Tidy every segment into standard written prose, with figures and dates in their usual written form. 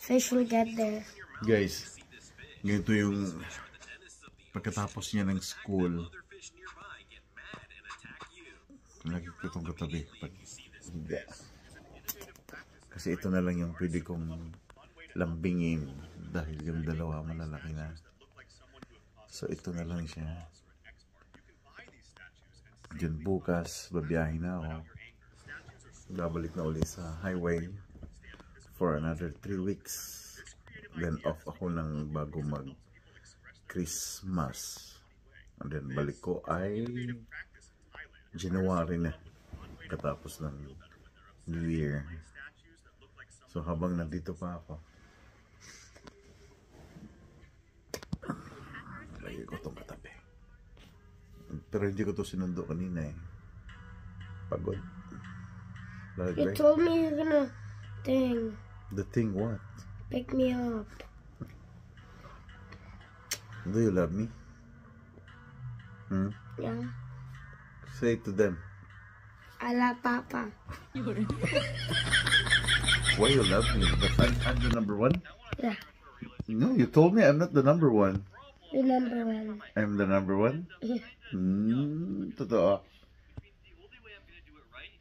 fish will get there. Guys, ganito yung pagkatapos niya ng school. Lagi ko itong katabi. Hindi. Kasi ito na lang yung pwede kong lambingin dahil yung dalawa malalaki na. So ito na lang siya. Diyan bukas, babiyahin na ako. Babalik na ulit sa highway for another 3 weeks. Then off ako ng bago mag Christmas. And then balik ko ay January na, katapos ng New Year. So habang nandito pa ako, lagi ko itong katabi. Pero hindi ko ito sinundo kanina eh. Pagod. You told me you're gonna thing. The thing what? Pick me up. Do you love me? Yeah. Say it to them. I love Papa. Why you love me? But I'm the number one? Yeah. No, you told me I'm not the number one. You're number one. I'm the number one? Yeah. Totoo.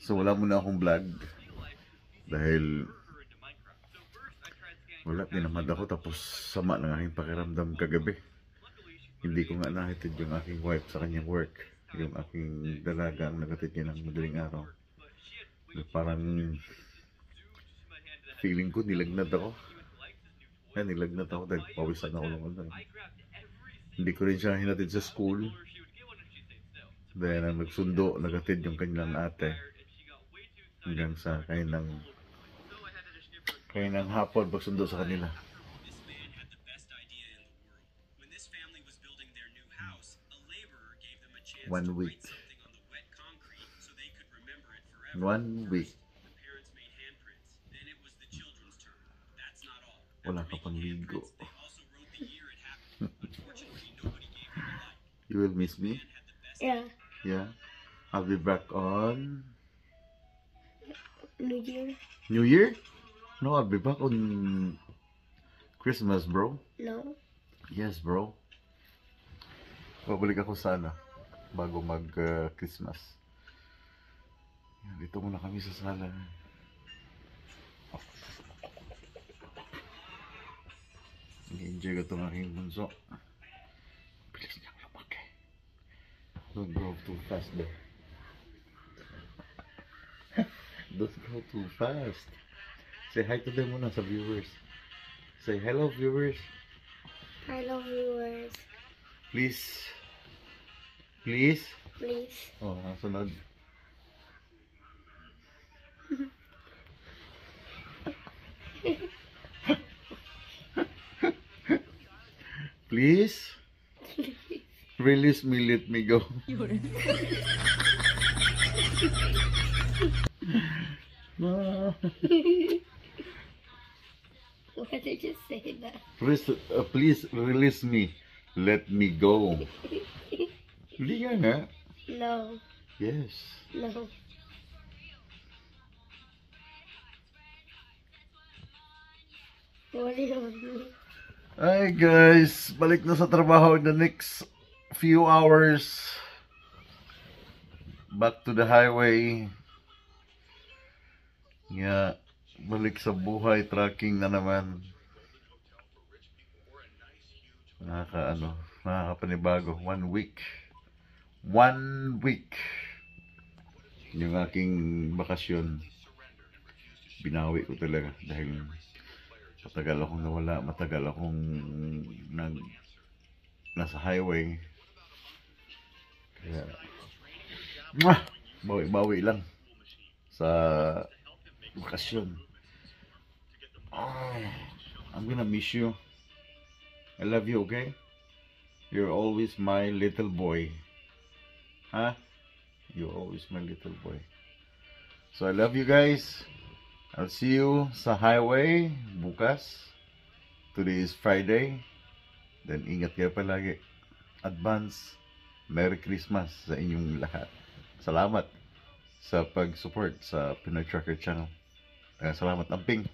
So wala muna akong vlog. Dahil wala pinamad ako, tapos sama ng aking pakiramdam kagabi. Hindi ko nga nahatid yung aking wife sa kanyang work. Yung aking dalaga ang nagatid niya ng madaling araw. Parang feeling ko nilagnat ako. Nilagnat ako dahil pawisan ako ng ano. Hindi ko rin siya hinatid sa school. Dahil ang nagsundo, nagatid yung kanilang ate. Hanggang sa kanilang hapon pagsundo sa kanila. 1 week. 1 week. Wala ka pang ligo. You will miss me? Yeah. Yeah. I'll be back on New Year? New Year? No, I'll be back on Christmas, bro. No. Yes, bro. Babalik ako sana bago mag Christmas. Dito muna kami sa sala. I-enjoy ko itong aking bunso. Bilis niyang lumaki. Don't grow too fast there. Don't grow too fast. Say hi to them muna sa viewers. Say hello viewers. Hello viewers. Please. Please. Please. Oh, sunod. Please. Release me, let me go. No. Why did you say that? Please release me, let me go. Hindi ka nga. No. Yes. No. What do you mean? Hi guys, balik na sa trabaho in the next few hours. Back to the highway. Yeah, balik sa buhay, tracking na naman. Nakakapanibago. 1 week. 1 week. Yung aking bakasyon, binawi ko talaga dahil matagal akong nawala, matagal akong nasa highway. Kaya bawi lang sa bakasyon. I'm gonna miss you. I love you, okay? You're always my little boy. Huh? You're always my little boy. So I love you guys. I'll see you sa highway bukas. Today is Friday. Then ingat kayo palagi. Advance Merry Christmas sa inyong lahat. Salamat sa pag-support sa Pinoy Trucker Channel. Salamat, Amping.